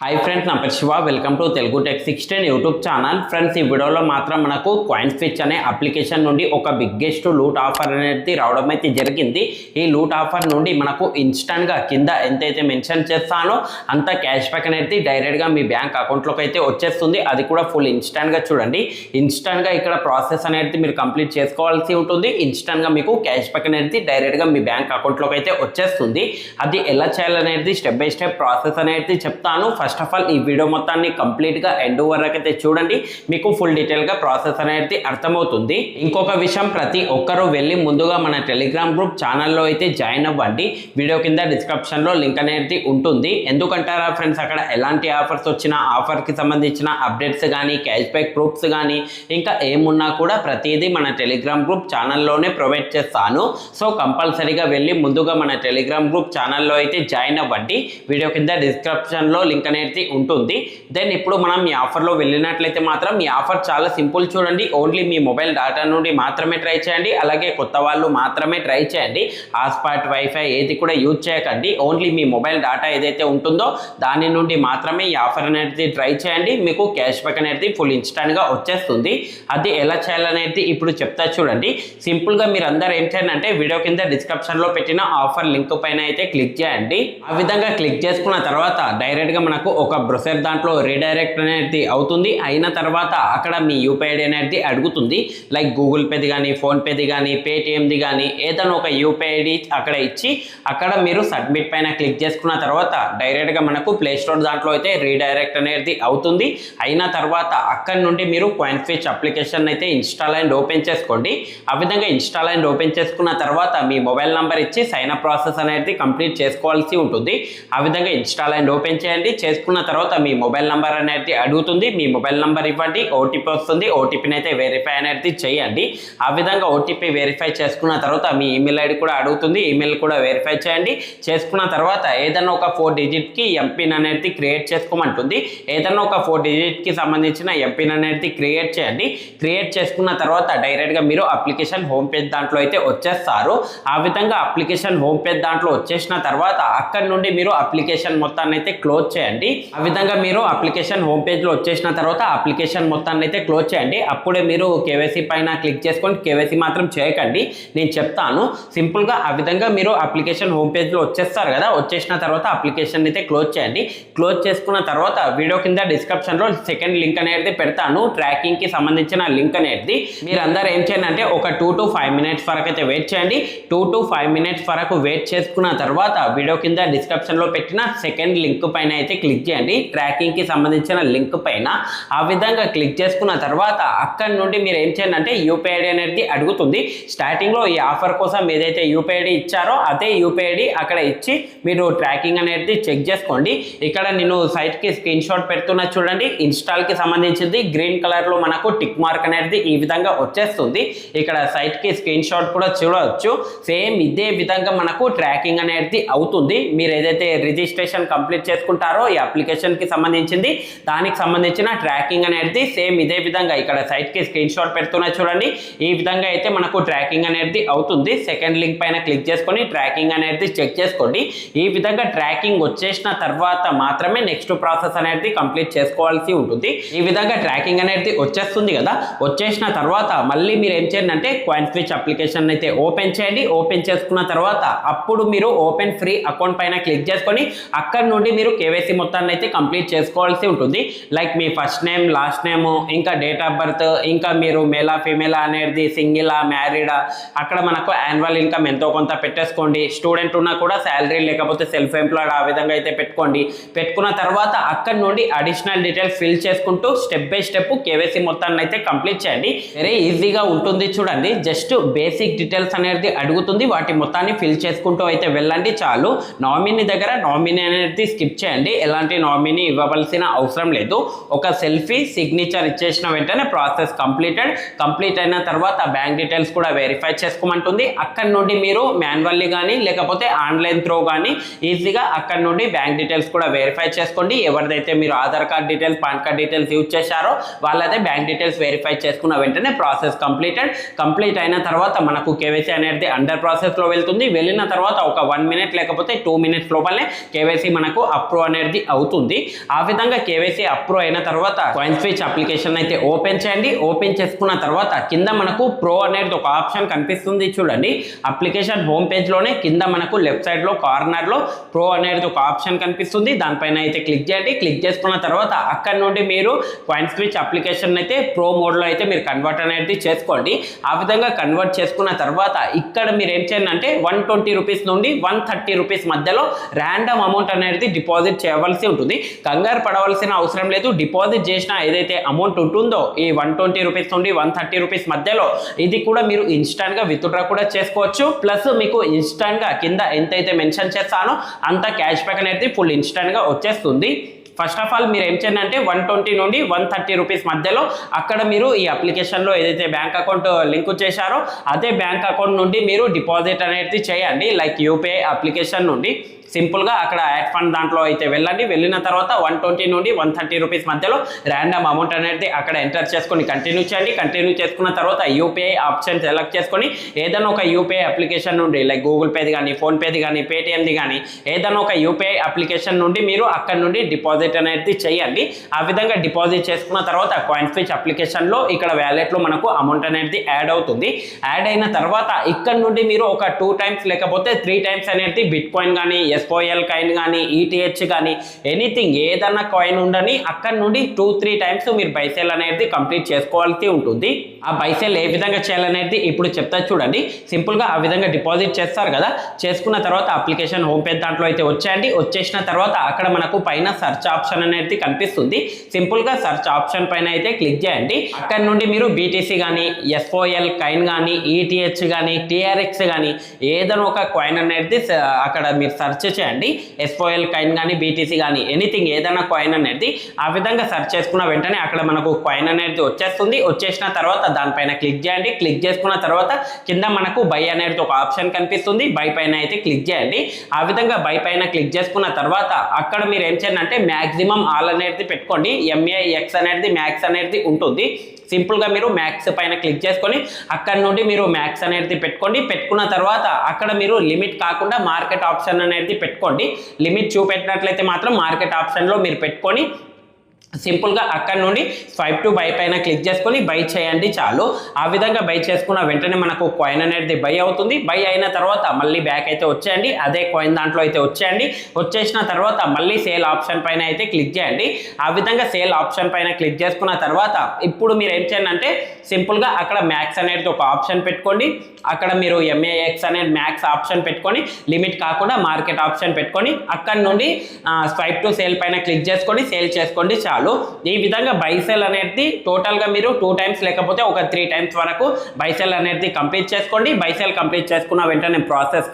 Hi friends, నా పేరు Shiva. Welcome to Telugu tech 16 YouTube channel. Friends, ఈ వీడియోలో మాత్రం మనకు కాయిన్స్విచ్ అనే అప్లికేషన్ నుండి ఒక బిగ్గెస్ట్ లూట్ ఆఫర్ అనేది రావడం అయితే జరిగింది. ఈ లూట్ ఆఫర్ నుండి మనకు ఇన్స్టెంట్గా కింద ఎంతైతే మెన్షన్ చేస్తానో అంత క్యాష్ బ్యాక్ అనేది డైరెక్ట్గా మీ బ్యాంక్ అకౌంట్లోకి అయితే వచ్చేస్తుంది. అది కూడా ఫుల్ ఇన్స్టెంట్గా చూడండి. ఇన్స్టెంట్గా ఇక్కడ ప్రాసెస్ అనేది మీరు కంప్లీట్ చేసుకోవాల్సి ఉంటుంది. ఇన్స్టెంట్గా మీకు క్యాష్ బ్యాక్ అనేది డైరెక్ట్గా మీ బ్యాంక్ అకౌంట్లోకి అయితే వచ్చేస్తుంది. అది ఎలా చేయాలనేది స్టెప్ బై స్టెప్ ప్రాసెస్ అనేది చెప్తాను. ఫస్ట్ ఆఫ్ ఆల్ ఈ వీడియో మొత్తాన్ని కంప్లీట్గా ఎండ్ వరకు అయితే చూడండి. మీకు ఫుల్ డీటెయిల్గా ప్రాసెస్ అనేది అర్థమవుతుంది. ఇంకొక విషయం, ప్రతి ఒక్కరూ వెళ్ళి ముందుగా మన టెలిగ్రామ్ గ్రూప్ ఛానల్లో అయితే జాయిన్ అవ్వండి. వీడియో కింద డిస్క్రిప్షన్లో లింక్ అనేది ఉంటుంది. ఎందుకంటారా ఫ్రెండ్స్, అక్కడ ఎలాంటి ఆఫర్స్ వచ్చినా ఆఫర్కి సంబంధించిన అప్డేట్స్ కానీ క్యాష్ బ్యాక్ ప్రూఫ్స్ కానీ ఇంకా ఏమున్నా కూడా ప్రతిదీ మన టెలిగ్రామ్ గ్రూప్ ఛానల్లోనే ప్రొవైడ్ చేస్తాను. సో కంపల్సరీగా వెళ్ళి ముందుగా మన టెలిగ్రామ్ గ్రూప్ ఛానల్లో అయితే జాయిన్ అవ్వండి. వీడియో కింద డిస్క్రిప్షన్లో లింక్ అనేది ఉంటుంది. దెన్ ఇప్పుడు మనం ఈ ఆఫర్లో వెళ్ళినట్లయితే మాత్రం ఈ ఆఫర్ చాలా సింపుల్ చూడండి. ఓన్లీ మీ మొబైల్ డేటా నుండి మాత్రమే ట్రై చేయండి. అలాగే కొత్త వాళ్ళు మాత్రమే ట్రై చేయండి. హాట్స్పాట్ వైఫై ఏది కూడా యూజ్ చేయకండి. ఓన్లీ మీ మొబైల్ డేటా ఏదైతే ఉంటుందో దాని నుండి మాత్రమే ఈ ఆఫర్ అనేది ట్రై చేయండి. మీకు క్యాష్ బ్యాక్ అనేది ఫుల్ ఇన్స్టెంట్గా వచ్చేస్తుంది. అది ఎలా చేయాలనేది ఇప్పుడు చెప్తా చూడండి. సింపుల్గా మీరు అందరూ ఏం చేయండి అంటే వీడియో కింద డిస్క్రిప్షన్లో పెట్టిన ఆఫర్ లింక్ పైన అయితే క్లిక్ చేయండి. ఆ విధంగా క్లిక్ చేసుకున్న తర్వాత డైరెక్ట్గా మనకు ఒక బ్రౌజర్ దాంట్లో రీడైరెక్ట్ అనేది అవుతుంది. అయిన తర్వాత అక్కడ మీ యూపీఐ ఐడి అనేది అడుగుతుంది. లైక్ గూగుల్ పేది కానీ ఫోన్పేది కానీ పేటిఎంది కానీ ఏదైనా ఒక యూపీఐ ఐడి అక్కడ ఇచ్చి అక్కడ మీరు సబ్మిట్ పైన క్లిక్ చేసుకున్న తర్వాత డైరెక్ట్గా మనకు ప్లే స్టోర్ దాంట్లో అయితే రీడైరెక్ట్ అనేది అవుతుంది. అయిన తర్వాత అక్కడ నుండి మీరు కాయిన్స్విచ్ అప్లికేషన్ అయితే ఇన్స్టాల్ అండ్ ఓపెన్ చేసుకోండి. ఆ విధంగా ఇన్స్టాల్ అండ్ ఓపెన్ చేసుకున్న తర్వాత మీ మొబైల్ నెంబర్ ఇచ్చి సైన్ అప్ ప్రాసెస్ అనేది కంప్లీట్ చేసుకోవాల్సి ఉంటుంది. ఆ విధంగా ఇన్స్టాల్ అండ్ ఓపెన్ చేయండి. చేసుకున్న తర్వాత మీ మొబైల్ నెంబర్ అనేది అడుగుతుంది. మీ మొబైల్ నెంబర్ ఇవ్వండి. ఓటీపీ వస్తుంది. ఓటీపీని అయితే వెరిఫై అనేది చేయండి. ఆ విధంగా ఓటీపీ వెరిఫై చేసుకున్న తర్వాత మీ ఈమెయిల్ ఐడి కూడా అడుగుతుంది. ఈమెయిల్ కూడా వెరిఫై చేయండి. చేసుకున్న తర్వాత ఏదైనా ఒక 4 డిజిట్కి ఎంపిన్ అనేది క్రియేట్ చేసుకోమంటుంది. ఏదైనా ఒక 4 డిజిట్కి సంబంధించిన ఎంపిన్ అనేది క్రియేట్ చేయండి. క్రియేట్ చేసుకున్న తర్వాత డైరెక్ట్గా మీరు అప్లికేషన్ హోమ్ పేజ్ దాంట్లో అయితే వచ్చేస్తారు. ఆ విధంగా అప్లికేషన్ హోమ్ పేజ్ దాంట్లో వచ్చేసిన తర్వాత అక్కడ నుండి మీరు అప్లికేషన్ మొత్తాన్ని అయితే క్లోజ్ చేయండి. ఆ విధంగా మీరు అప్లికేషన్ హోమ్ పేజ్లో వచ్చేసిన తర్వాత అప్లికేషన్ మొత్తాన్ని అయితే క్లోజ్ చేయండి. అప్పుడే మీరు కేవైసీ పైన క్లిక్ చేసుకొని కేవైసీ మాత్రం చేయకండి, నేను చెప్తాను. సింపుల్గా ఆ విధంగా మీరు అప్లికేషన్ హోమ్ పేజ్లో వచ్చేస్తారు కదా, వచ్చేసిన తర్వాత అప్లికేషన్ అయితే క్లోజ్ చేయండి. క్లోజ్ చేసుకున్న తర్వాత వీడియో కింద డిస్క్రిప్షన్లో సెకండ్ లింక్ అనేది పెడతాను, ట్రాకింగ్కి సంబంధించిన లింక్ అనేది. మీరు అందరూ ఏం చేయండి అంటే ఒక 2 to 5 minutes వరకు అయితే వెయిట్ చేయండి. 2 to 5 minutes వరకు వెయిట్ చేసుకున్న తర్వాత వీడియో కింద డిస్క్రిప్షన్లో పెట్టిన సెకండ్ లింక్ పైన అయితే క్లిక్ చేయండి, ట్రాకింగ్కి సంబంధించిన లింక్ పైన. ఆ విధంగా క్లిక్ చేసుకున్న తర్వాత అక్కడి నుండి మీరు ఏం చేయండి అంటే యూపీఐ ఐడి అనేది అడుగుతుంది. స్టార్టింగ్లో ఈ ఆఫర్ కోసం ఏదైతే యూపీఐ ఐడి ఇచ్చారో అదే యూపీఐ ఐడి అక్కడ ఇచ్చి మీరు ట్రాకింగ్ అనేది చెక్ చేసుకోండి. ఇక్కడ నేను సైట్కి స్క్రీన్ షాట్ పెడుతున్నా చూడండి. ఇన్స్టాల్కి సంబంధించింది గ్రీన్ కలర్లో మనకు టిక్ మార్క్ అనేది ఈ విధంగా వచ్చేస్తుంది. ఇక్కడ సైట్కి స్క్రీన్ షాట్ కూడా చూడవచ్చు. సేమ్ ఇదే విధంగా మనకు ట్రాకింగ్ అనేది అవుతుంది. మీరు ఏదైతే రిజిస్ట్రేషన్ కంప్లీట్ చేసుకుంటారో ఈ అప్లికేషన్కి సంబంధించింది దానికి సంబంధించిన ట్రాకింగ్ అనేది సేమ్ ఇదే విధంగా ఇక్కడ సైట్కి స్క్రీన్ షాట్ పెడుతున్నా చూడండి. ఈ విధంగా అయితే మనకు ట్రాకింగ్ అనేది అవుతుంది. సెకండ్ లింక్ పైన క్లిక్ చేసుకొని ట్రాకింగ్ అనేది చెక్ చేసుకోండి. ఈ విధంగా ట్రాకింగ్ వచ్చేసిన తర్వాత మాత్రమే నెక్స్ట్ ప్రాసెస్ అనేది కంప్లీట్ చేసుకోవాల్సి ఉంటుంది. ఈ విధంగా ట్రాకింగ్ అనేది వచ్చేస్తుంది కదా, వచ్చేసిన తర్వాత మళ్ళీ మీరు ఏం చేయండి అంటే కాయిన్స్విచ్ అప్లికేషన్ అయితే ఓపెన్ చేయండి. ఓపెన్ చేసుకున్న తర్వాత అప్పుడు మీరు ఓపెన్ ఫ్రీ అకౌంట్ పైన క్లిక్ చేసుకొని అక్కడ నుండి మీరు కేవైసీ మొత్తాన్ని అయితే కంప్లీట్ చేసుకోవాల్సి ఉంటుంది. లైక్ మీ ఫస్ట్ నేమ్, లాస్ట్ నేమ్, ఇంకా డేట్ ఆఫ్ బర్త్, ఇంకా మీరు మేలా ఫీమేలా అనేది, సింగిలా మ్యారీడా, అక్కడ మనకు యాన్యువల్ ఇన్కమ్ ఎంతో కొంత పెట్టేసుకోండి. స్టూడెంట్ ఉన్నా కూడా శాలరీ లేకపోతే సెల్ఫ్ ఎంప్లాయిడ్ ఆ విధంగా అయితే పెట్టుకోండి. పెట్టుకున్న తర్వాత అక్కడ నుండి అడిషనల్ డీటెయిల్స్ ఫిల్ చేసుకుంటూ స్టెప్ బై స్టెప్ కేవైసీ మొత్తాన్ని అయితే కంప్లీట్ చేయండి. వెరీ ఈజీగా ఉంటుంది చూడండి. జస్ట్ బేసిక్ డీటెయిల్స్ అనేది అడుగుతుంది, వాటి మొత్తాన్ని ఫిల్ చేసుకుంటూ అయితే వెళ్ళండి చాలు. నామినీ దగ్గర నామినీ అనేది స్కిప్ చేయండి. ఎలాంటి నామినీ ఇవ్వవలసిన అవసరం లేదు. ఒక సెల్ఫీ సిగ్నేచర్ ఇచ్చేసిన వెంటనే ప్రాసెస్ కంప్లీట్ అయిన తర్వాత బ్యాంక్ డీటెయిల్స్ కూడా వెరిఫై చేసుకోమంటుంది. అక్కడ నుండి మీరు మాన్యువల్లీ కానీ లేకపోతే ఆన్లైన్ త్రూ కానీ ఈజీగా అక్కడ నుండి బ్యాంక్ డీటెయిల్స్ కూడా వెరిఫై చేసుకోండి. ఎవరిదైతే మీరు Aadhaar card details, pan card details use చేశారో వాళ్ళైతే బ్యాంక్ డీటెయిల్స్ వెరిఫై చేసుకున్న వెంటనే ప్రాసెస్ కంప్లీట్ అయిన తర్వాత మనకు కేవైసీ అనేది అండర్ ప్రాసెస్లో వెళ్తుంది. వెళ్ళిన తర్వాత ఒక 1 minute లేకపోతే 2 minutes లోపలనే కేవైసీ మనకు అప్రూవ్ అనేది అవుతుంది. ఆ విధంగా కేవైసీ అప్రూవ్ అయిన తర్వాత కాయిన్ స్విచ్ అప్లికేషన్ అయితే ఓపెన్ చేయండి. ఓపెన్ చేసుకున్న తర్వాత కింద మనకు ప్రో అనేది ఒక ఆప్షన్ కనిపిస్తుంది చూడండి. అప్లికేషన్ హోమ్ పేజ్ లోనే కింద మనకు లెఫ్ట్ సైడ్ లో కార్నర్ లో ప్రో అనేది ఒక ఆప్షన్ కనిపిస్తుంది. దానిపైన అయితే క్లిక్ చేయండి. క్లిక్ చేసుకున్న తర్వాత అక్కడ నుండి మీరు కాయిన్ స్విచ్ అప్లికేషన్ అయితే ప్రో మోడ్ లో అయితే మీరు కన్వర్ట్ అనేది చేసుకోండి. ఆ విధంగా కన్వర్ట్ చేసుకున్న తర్వాత ఇక్కడ మీరు ఏం చేయండి అంటే 120 రూపీస్ నుండి 130 రూపీస్ మధ్యలో ర్యాండమ్ అమౌంట్ అనేది డిపాజిట్ చేయవలసి ఉంటుంది. కంగారు పడవలసిన అవసరం లేదు. డిపాజిట్ చేసిన ఏదైతే అమౌంట్ ఉంటుందో ఈ 120 రూపీస్ నుండి 130 రూపీస్ మధ్యలో ఇది కూడా మీరు ఇన్స్టాంట్ గా విత్డ్రా కూడా చేసుకోవచ్చు. ప్లస్ మీకు ఇన్స్టాంట్ గా కింద ఎంతైతే మెన్షన్ చేస్తానో అంత క్యాష్ బ్యాక్ అనేది ఫుల్ ఇన్స్టాంట్ గా వచ్చేస్తుంది. ఫస్ట్ ఆఫ్ ఆల్ మీరు ఏం చేయండి అంటే 120 నుండి 130 రూపీస్ మధ్యలో అక్కడ మీరు ఈ అప్లికేషన్లో ఏదైతే బ్యాంక్ అకౌంట్ లింక్ చేశారో అదే బ్యాంక్ అకౌంట్ నుండి మీరు డిపాజిట్ అనేది చేయండి. లైక్ యూపీఐ అప్లికేషన్ నుండి సింపుల్గా అక్కడ యాడ్ ఫండ్ దాంట్లో అయితే వెళ్ళండి. వెళ్ళిన తర్వాత 120 నుండి 130 రూపీస్ మధ్యలో ర్యాండమ్ అమౌంట్ అనేది అక్కడ ఎంటర్ చేసుకొని కంటిన్యూ చేయండి. కంటిన్యూ చేసుకున్న తర్వాత యూపీఐ ఆప్షన్ సెలెక్ట్ చేసుకొని ఏదైనా ఒక యూపీఐ అప్లికేషన్ నుండి లైక్ గూగుల్ పేది కానీ ఫోన్పేది కానీ పేటిఎంది కానీ ఏదైనా ఒక యూపీఐ అప్లికేషన్ నుండి మీరు అక్కడ నుండి డిపాజిట్ అనేది చేయండి. ఆ విధంగా డిపాజిట్ చేసుకున్న తర్వాత కాయిన్ స్విచ్ అప్లికేషన్లో ఇక్కడ వ్యాలెట్లో మనకు అమౌంట్ అనేది యాడ్ అవుతుంది. యాడ్ అయిన తర్వాత ఇక్కడ నుండి మీరు ఒక 2 టైమ్స్ లేకపోతే 3 టైమ్స్ అనేది బిట్ కాయిన్ కానీ SOL కాయిన్ కానీ ETH కానీ ఎనీథింగ్ ఏదన్నా కాయిన్ ఉండని అక్కడ నుండి 2-3 టైమ్స్ మీరు బైసెల్ అనేది కంప్లీట్ చేసుకోవాల్సి ఉంటుంది. ఆ బైసెల్ ఏ విధంగా చేయాలనేది ఇప్పుడు చెప్తా చూడండి. సింపుల్గా ఆ విధంగా డిపాజిట్ చేస్తారు కదా, చేసుకున్న తర్వాత అప్లికేషన్ హోమ్ పేజ్ దాంట్లో అయితే వచ్చేయండి. వచ్చేసిన తర్వాత అక్కడ మనకు పైన సెర్చ్ ఆప్షన్ అనేది కనిపిస్తుంది. సింపుల్గా సెర్చ్ ఆప్షన్ పైన అయితే క్లిక్ చేయండి. అక్కడ నుండి మీరు BTC కానీ SOL కాయిన్ కానీ ETH కానీ TRX కానీ ఏదైనా ఒక కాయిన్ అనేది అక్కడ మీరు సెర్చ్ చేయండి. SOL కాయిన్ కానీ BTC కానీ ఎనీథింగ్ ఏదైనా కాయిన్ అనేది ఆ విధంగా సెర్చ్ చేసుకున్న వెంటనే అక్కడ మనకు కాయిన్ అనేది వచ్చేస్తుంది. వచ్చేసిన తర్వాత దానిపైన క్లిక్ చేయండి. క్లిక్ చేసుకున్న తర్వాత కింద మనకు బై అనేది ఒక ఆప్షన్ కనిపిస్తుంది. బై పైన అయితే క్లిక్ చేయండి. ఆ విధంగా బై పైన క్లిక్ చేసుకున్న తర్వాత అక్కడ మీరు ఏం చేయండి అంటే మ్యాక్సిమం ఆల్ అనేది పెట్టుకోండి. MAX అనేది మ్యాక్స్ అనేది ఉంటుంది. సింపుల్గా మీరు మ్యాక్స్ పైన క్లిక్ చేసుకొని అక్కడ నుండి మీరు మ్యాక్స్ అనేది పెట్టుకోండి. పెట్టుకున్న తర్వాత అక్కడ మీరు లిమిట్ కాకుండా మార్కెట్ ఆప్షన్ అనేది పెట్టుకోండి. లిమిట్ చూపెట్టినట్లయితే మాత్రం మార్కెట్ ఆప్షన్లో మీరు పెట్టుకొని సింపుల్గా అక్కడ నుండి స్వైప్ టు బై పైన క్లిక్ చేసుకొని బై చేయండి చాలు. ఆ విధంగా బై చేసుకున్న వెంటనే మనకు కాయిన్ అనేది బై అవుతుంది. బై అయిన తర్వాత మళ్ళీ బ్యాక్ అయితే వచ్చేయండి. అదే కాయిన్ దాంట్లో అయితే వచ్చేయండి. వచ్చేసిన తర్వాత మళ్ళీ సేల్ ఆప్షన్ పైన అయితే క్లిక్ చేయండి. ఆ విధంగా సేల్ ఆప్షన్ పైన క్లిక్ చేసుకున్న తర్వాత ఇప్పుడు మీరు ఏం చేయండి అంటే సింపుల్గా అక్కడ మ్యాక్స్ అనేది ఒక ఆప్షన్ పెట్టుకోండి. అక్కడ మీరు MAX అనేది మ్యాక్స్ ఆప్షన్ పెట్టుకొని లిమిట్ కాకుండా మార్కెట్ ఆప్షన్ పెట్టుకొని అక్కడ నుండి స్వైప్ టు సేల్ పైన క్లిక్ చేసుకొని సేల్ చేసుకోండి చాలు. ఈ విధంగా బైసెల్ అనేది టోటల్గా మీరు 2 టైమ్స్ లేకపోతే ఒక 3 టైమ్స్ వరకు బైసెల్ అనేది కంప్లీట్ చేసుకోండి. బైసెల్ కంప్లీట్ చేసుకున్న వెంటనే ప్రాసెస్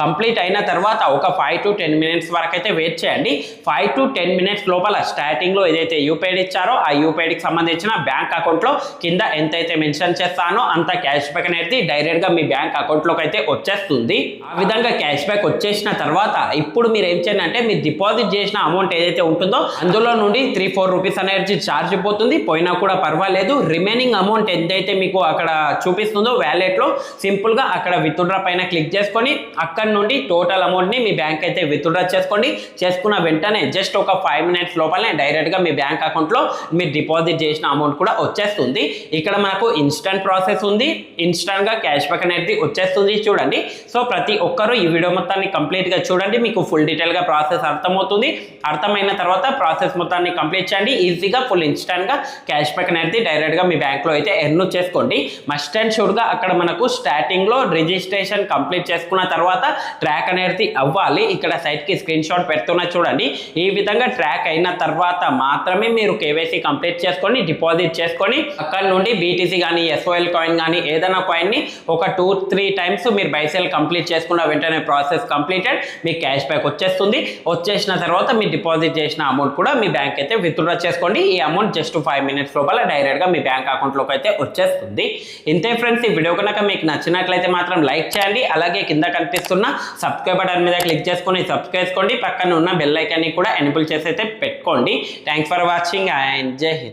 కంప్లీట్ అయిన తర్వాత ఒక 5 to 10 మినిట్స్ వరకు అయితే వెయిట్ చేయండి. 5 to 10 మినిట్స్ లోపల స్టార్టింగ్లో ఏదైతే యూపీఐ ఇచ్చారో ఆ యూపీఐకి సంబంధించిన బ్యాంక్ అకౌంట్లో కింద ఎంతైతే మెన్షన్ చేస్తానో అంత క్యాష్ బ్యాక్ అనేది డైరెక్ట్గా మీ బ్యాంక్ అకౌంట్లోకి అయితే వచ్చేస్తుంది. ఆ విధంగా క్యాష్ బ్యాక్ వచ్చేసిన తర్వాత ఇప్పుడు మీరు ఏం చేయండి అంటే మీరు డిపాజిట్ చేసిన అమౌంట్ ఏదైతే ఉంటుందో అందులో నుండి 3-4 రూపీస్ అనేది ఛార్జ్ పోతుంది. పోయినా కూడా పర్వాలేదు. రిమైనింగ్ అమౌంట్ ఎంతైతే మీకు అక్కడ చూపిస్తుందో వ్యాలెట్లో సింపుల్గా అక్కడ విత్డ్రా పైన క్లిక్ చేసుకొని అక్కడ నుండి టోటల్ అమౌంట్ని మీ బ్యాంక్ అయితే విత్డ్రా చేసుకోండి. చేసుకున్న వెంటనే జస్ట్ ఒక 5 మినిట్స్ లోపలనే డైరెక్ట్గా మీ బ్యాంక్ అకౌంట్లో మీరు డిపాజిట్ చేసిన అమౌంట్ కూడా వచ్చేస్తుంది. ఇక్కడ మనకు ఇన్స్టెంట్ ప్రాసెస్ ఉంది. ఇన్స్టెంట్గా క్యాష్ బ్యాక్ అనేది వచ్చేస్తుంది చూడండి. సో ప్రతి ఒక్కరూ ఈ వీడియో మొత్తాన్ని కంప్లీట్గా చూడండి. మీకు ఫుల్ డీటెయిల్గా ప్రాసెస్ అర్థమవుతుంది. అర్థమైన తర్వాత ప్రాసెస్ మొత్తాన్ని కంప్లీట్ చేయండి. ఈజీగా ఫుల్ ఇన్స్టెంట్గా క్యాష్ బ్యాక్ అనేది డైరెక్ట్గా మీ బ్యాంక్లో అయితే ఎర్న్ చేసుకోండి. మస్ట్ అండ్ షూర్గా అక్కడ మనకు స్టార్టింగ్లో రిజిస్ట్రేషన్ కంప్లీట్ చేసుకున్న తర్వాత ట్రాక్ అనేది అవ్వాలి. ఇక్కడ సైట్కి స్క్రీన్ షాట్ పెడుతున్నా చూడండి. ఈ విధంగా ట్రాక్ అయిన తర్వాత మాత్రమే మీరు కేవైసీ కంప్లీట్ చేసుకొని డిపాజిట్ చేసుకొని అక్కడ నుండి BTC కానీ SOL కాయిన్ కానీ ఏదైనా కాయిన్ని ఒక 2-3 టైమ్స్ మీరు బైసెల్ కంప్లీట్ చేసుకున్న వెంటనే ప్రాసెస్ కంప్లీటెడ్ మీ క్యాష్ బ్యాక్ వచ్చేస్తుంది. వచ్చేసిన తర్వాత మీ డిపాజిట్ చేసిన అమౌంట్ కూడా మీ బ్యాంక్ అయితే విత్డ్రా చేసుకోండి. ఈ అమౌంట్ జస్ట్ 5 మినిట్స్ లోపల డైరెక్ట్గా మీ బ్యాంక్ అకౌంట్లోకి అయితే వచ్చేస్తుంది. ఇంతే ఫ్రెండ్స్, ఈ వీడియో కనుక మీకు నచ్చినట్లయితే మాత్రం లైక్ చేయండి. అలాగే కింద కనిపిస్తున్న సబ్స్క్రైబ్ బటన్ మీద క్లిక్ చేసుకొని సబ్స్క్రైబ్ చేసుకోండి. పక్కన ఉన్న బెల్ ఐకాన్ని కూడా ఎనేబుల్ చేసి అయితే పెట్టుకోండి. థ్యాంక్స్ ఫర్ వాచింగ్ అండ్ జై హింద్.